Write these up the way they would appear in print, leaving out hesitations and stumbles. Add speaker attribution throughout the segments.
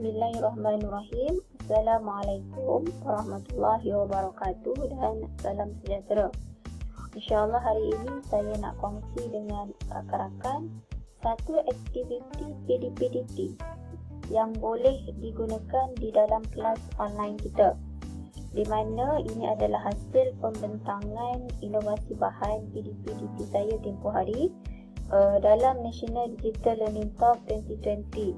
Speaker 1: Bismillahirrahmanirrahim. Assalamualaikum warahmatullahi wabarakatuh dan salam sejahtera. InsyaAllah hari ini saya nak kongsi dengan rakan-rakan satu aktiviti PDPDT yang boleh digunakan di dalam kelas online kita, di mana ini adalah hasil pembentangan inovasi bahan PDPDT saya tempoh hari dalam National Digital Learning Talk 2020,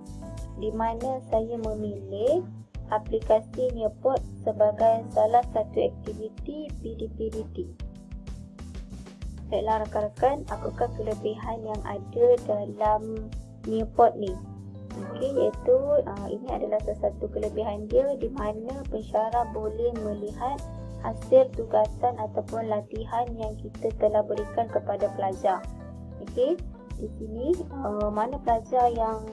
Speaker 1: di mana saya memilih aplikasi Nearpod sebagai salah satu aktiviti PDPDT. Baiklah rakan-rakan, apakah kelebihan yang ada dalam Nearpod ni? Iaitu ini adalah salah satu kelebihan dia, di mana pensyarah boleh melihat hasil tugasan ataupun latihan yang kita telah berikan kepada pelajar. Di sini mana pelajar yang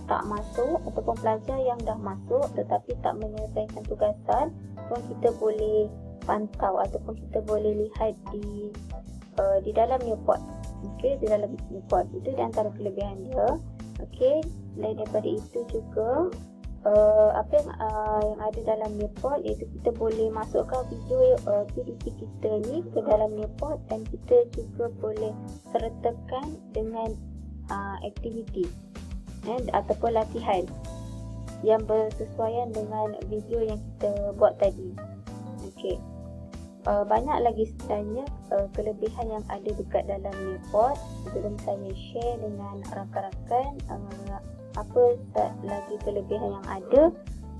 Speaker 1: tak masuk ataupun pelajar yang dah masuk tetapi tak menyelesaikan tugasan pun kita boleh pantau ataupun kita boleh lihat di dalam Nearpod. Di dalam Nearpod itu di antara kelebihan dia. Selain daripada itu juga apa yang ada dalam Nearpod, iaitu kita boleh masukkan video PDP kita ni ke dalam Nearpod, dan kita juga boleh sertakan dengan aktiviti ataupun latihan yang bersesuaian dengan video yang kita buat tadi. Banyak lagi sebenarnya kelebihan yang ada dekat dalam Nearpod. Sebelum saya share dengan rakan-rakan apa lagi kelebihan yang ada,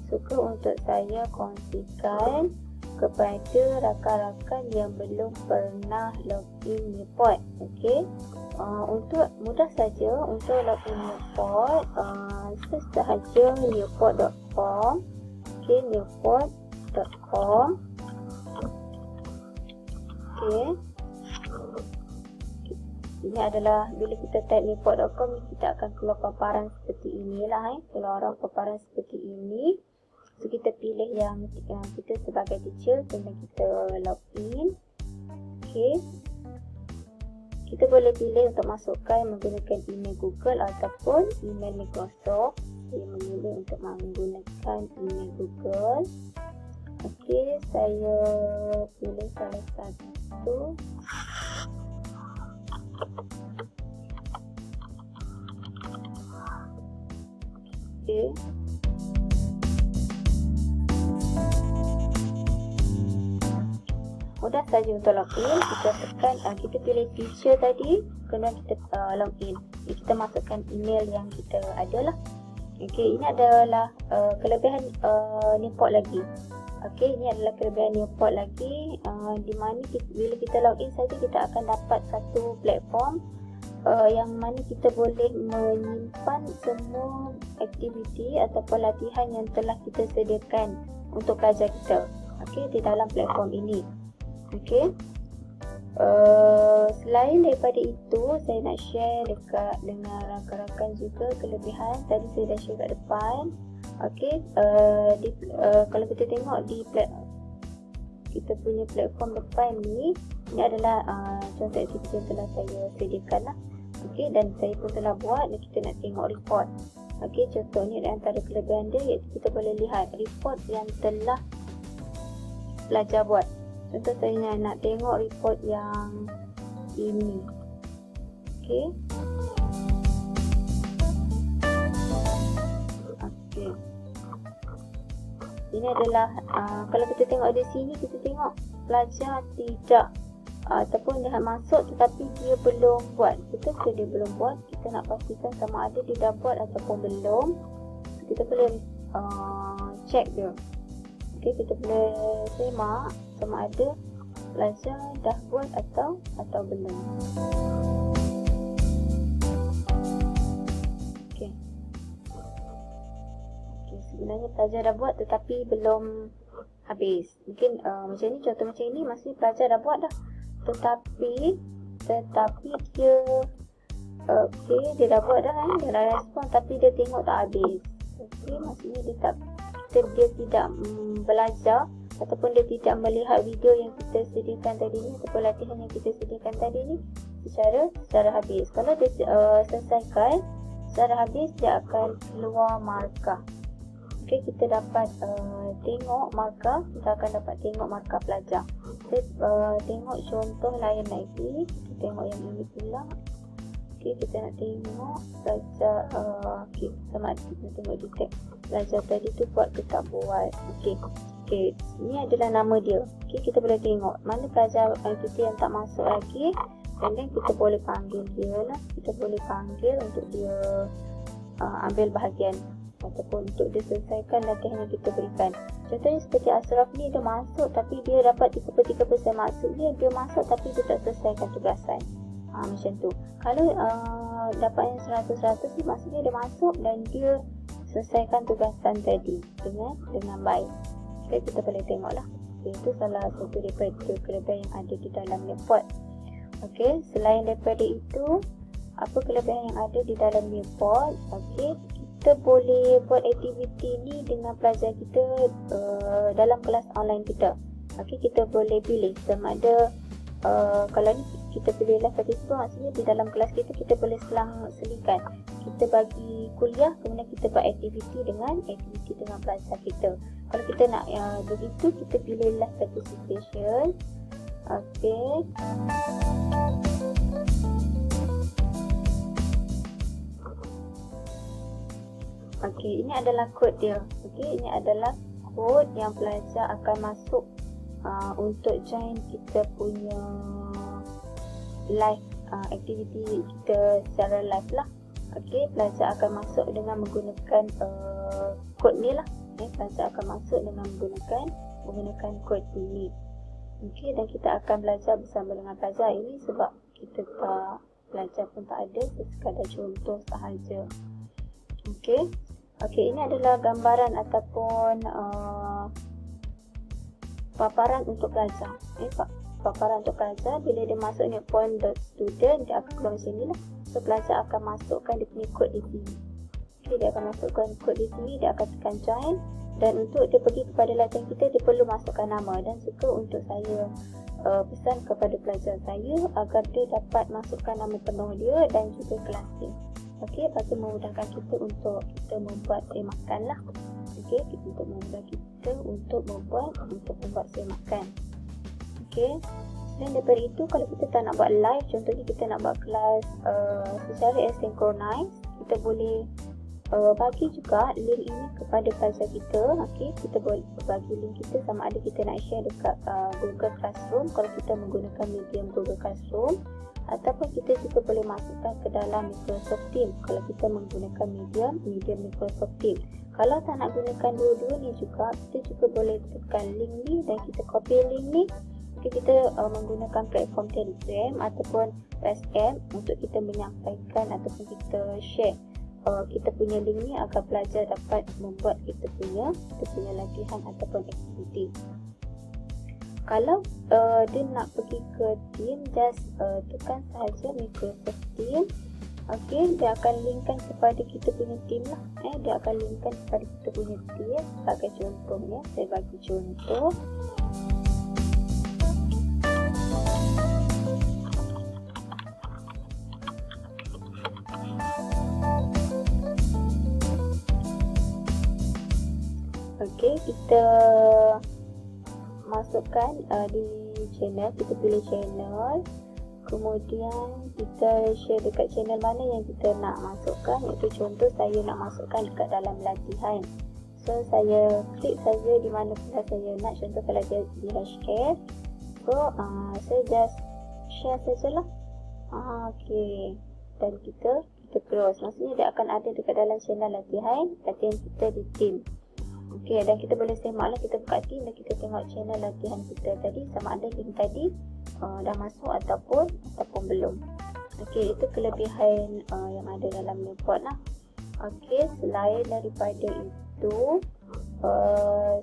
Speaker 1: suka untuk saya kongsikan kepada rakan-rakan yang belum pernah login Nearpod. Untuk mudah saja untuk login Nearpod, search sahaja nearpod.com. Nearpod.com. Ini adalah bila kita type nearpod.com, kita akan keluar paparan seperti inilah. Keluaran paparan seperti ini. So kita pilih yang kita sebagai teacher, kemudian kita login. Kita boleh pilih untuk masukkan menggunakan email Google ataupun email Microsoft. Saya memilih untuk menggunakan email Google. Saya pilih salah satu. Mudah saja untuk login. Kita tekan, kita pilih teacher tadi, kemudian kita login. Kita masukkan email yang kita ada lah. Ini adalah kelebihan Nearpod lagi. Ini adalah kelebihan Nearpod lagi, di mana bila kita login saja, kita akan dapat satu platform yang mana kita boleh menyimpan semua aktiviti ataupun latihan yang telah kita sediakan untuk pelajar kita di dalam platform ini. Selain daripada itu, saya nak share dengan rakan-rakan juga kelebihan. Tadi saya dah share kat depan. Kalau kita tengok di kita punya platform depan ni, ini adalah contoh aktiviti yang telah saya sediakan lah. Dan saya pun telah buat, dan kita nak tengok report. Contohnya di antara kelebihan dia, iaitu kita boleh lihat report yang telah pelajar buat. Contoh saya nak tengok report yang ini. Ini adalah kalau kita tengok di sini, kita tengok pelajar tidak ataupun dah masuk tetapi dia belum buat. Betul ke dia belum buat? Kita nak pastikan sama ada dia dah buat ataupun belum. Kita boleh check dia. Kita boleh semak sama ada pelajar dah buat atau belum. Sebenarnya pelajar dah buat tetapi belum habis. Mungkin macam ni, contoh macam ini, maksudnya pelajar dah buat dah, tetapi dia dia dah buat dah dia dah respon, tapi dia tengok tak habis. Maksudnya dia tidak belajar ataupun dia tidak melihat video yang kita sediakan tadi ni ataupun latihan yang kita sediakan tadi ni secara habis. Kalau dia selesaikan secara habis, dia akan keluar markah. Okey, kita dapat tengok markah. Kita akan dapat tengok markah pelajar. Kita tengok contoh lain lagi. Kita tengok yang ini pula. Okey, kita nak tengok pelajar. Okey, sama ada kita tengok detect pelajar tadi tu buat ke tak buat. Okey, ini adalah nama dia. Okey, kita boleh tengok mana pelajar kita yang tak masuk lagi. Dan then kita boleh panggil dia lah. Kita boleh panggil untuk dia ambil bahagian ataupun untuk dia selesaikan latihan yang kita berikan. Contohnya seperti Ashraf ni, dia masuk tapi dia dapat 33% maksud dia masuk tapi dia tak selesaikan tugasan. Macam tu. Kalau dapat yang 100% ni, maksudnya dia masuk dan dia selesaikan tugasan tadi dengan baik. Okay, kita boleh tengok lah. Okay, itu salah satu daripada kelebihan yang ada di dalam Nearpod. Okay, selain daripada itu, apa kelebihan yang ada di dalam Nearpod? Okay, kita boleh buat aktiviti ni dengan pelajar kita dalam kelas online kita. Okay, kita boleh pilih sama ada kalau ni kita pilih live participant, maksudnya di dalam kelas kita boleh selang-selingkan. Kita bagi kuliah, kemudian kita buat aktiviti dengan pelajar kita. Kalau kita nak begitu, kita pilih live participation. Okay. Okey, ini adalah kod dia. Okey, ini adalah kod yang pelajar akan masuk untuk join kita punya live aktiviti kita secara live lah. Okey, pelajar akan masuk dengan menggunakan kod ni lah. Pelajar akan masuk dengan menggunakan kod ini. Okey, dan kita akan belajar bersama dengan pelajar ini sebab kita tak belajar pun tak ada, sekadar contoh sahaja. Okey, ini adalah gambaran ataupun paparan untuk pelajar. Paparan untuk pelajar, bila dia masuk ni point.student, dia akan keluar macam ni lah. So, pelajar akan masukkan dia punya kod di sini. Okey, dia akan masukkan kod di sini, dia akan tekan join. Dan untuk dia pergi kepada latihan kita, dia perlu masukkan nama. Dan suka untuk saya pesan kepada pelajar saya agar dia dapat masukkan nama penuh dia dan juga kelas dia. Okey, bagi memudahkan kita untuk kita membuat semakan lah. Okey, untuk memudahkan kita untuk membuat semakan. Okey, selain daripada itu, kalau kita tak nak buat live, contohnya kita nak buat kelas secara asynchronous, kita boleh bagi juga link ini kepada pelajar kita. Okey, kita boleh bagi link kita sama ada kita nak share dekat Google Classroom kalau kita menggunakan medium Google Classroom, ataupun kita juga boleh masukkan ke dalam Microsoft Teams kalau kita menggunakan medium Microsoft Teams. Kalau tak nak gunakan dua-dua ni juga, kita juga boleh tekan link ni dan kita copy link ni. Okay, kita menggunakan platform Telegram ataupun WhatsApp untuk kita menyampaikan ataupun kita share kita punya link ni agar pelajar dapat membuat kita punya latihan ataupun aktiviti. Kalau dia nak pergi ke team, just tekan sahaja Microsoft Team. Okey, dia akan linkkan kepada kita punya team lah. Dia akan linkkan kepada kita punya team. Sebagai contohnya, saya bagi contoh. Okey, kita masukkan di channel, kita pilih channel, kemudian kita share dekat channel mana yang kita nak masukkan. Iaitu contoh saya nak masukkan dekat dalam latihan, so saya klik saja di mana pula saya nak. Contoh kalau dia di hashtag, so saya just share sajalah. Okey, dan kita close, maksudnya dia akan ada dekat dalam channel latihan kita di team. Okey, dan kita boleh semaklah, kita buka team dan kita tengok channel latihan kita tadi sama ada link tadi dah masuk ataupun belum. Okey, itu kelebihan yang ada dalam Nearpod lah. Okey, selain daripada itu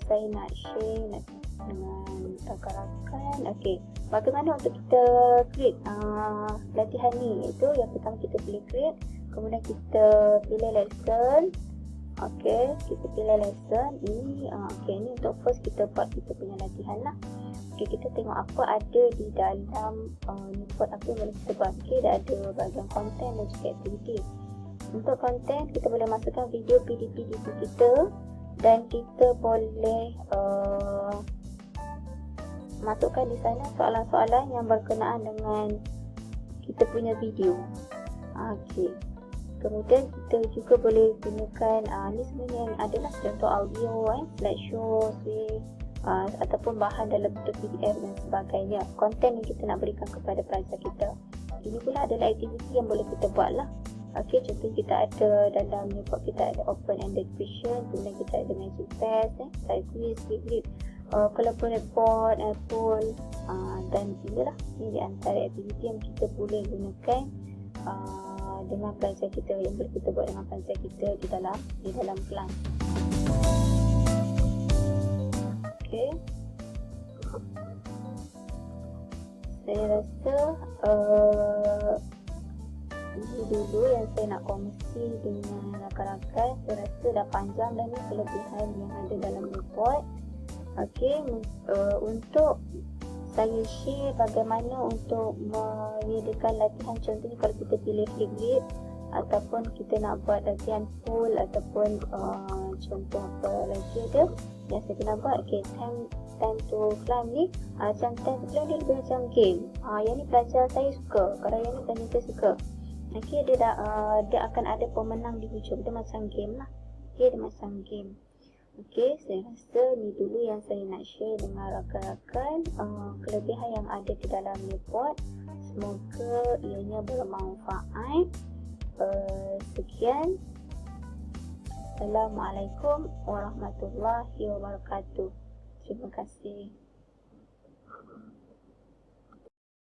Speaker 1: saya nak share dengan rakan-rakan. Okey, bagaimana untuk kita create latihan ni? Itu yang pertama kita pilih create, kemudian kita pilih lesson. Okey, kita pilih lesson ini. Okey, ni untuk first kita buat kita punya latihan lah. Okey, kita tengok apa ada di dalam Nearpod, apa yang boleh kita buat. Okey, dah ada bahagian konten dan juga aktiviti. Untuk konten, kita boleh masukkan video PDP kita dan kita boleh masukkan di sana soalan-soalan yang berkenaan dengan kita punya video. Okey. Kemudian kita juga boleh gunakan ni sebenarnya adalah contoh audio, slideshow, ataupun bahan dalam bentuk PDF dan sebagainya. Konten yang kita nak berikan kepada pelajar kita. Ini pula adalah aktiviti yang boleh kita buat lah. Okey, contoh kita ada dalam report kita ada open-ended question, kemudian kita ada magic test, kita ada quiz, flip, kalaupun report, poll, dan inilah ini di antara aktiviti yang kita boleh gunakan dengan pelajar kita, yang boleh kita buat dengan pelajar kita di dalam kelas. Okey. Saya rasa ini dulu yang saya nak kongsi dengan rakan-rakan. Saya rasa dah panjang dah ni kelebihan yang ada dalam report. Okey, untuk saya share bagaimana untuk menyediakan latihan, contohnya kalau kita pilih Flipgrid ataupun kita nak buat latihan poll ataupun contoh apa lagi ada yang saya pernah buat. Okay, time to climb ni macam time to climb dia lebih macam game. Yang ni pelajar saya suka, kalau yang ni pelajar saya suka. Okay, dia akan ada pemenang di hujung, dia macam game lah. Okay, dia macam game. Okey, saya rasa ni dulu yang saya nak share dengan rakan-rakan kelebihan yang ada di dalam report. Semoga ianya bermanfaat. Sekian. Assalamualaikum warahmatullahi wabarakatuh. Terima kasih.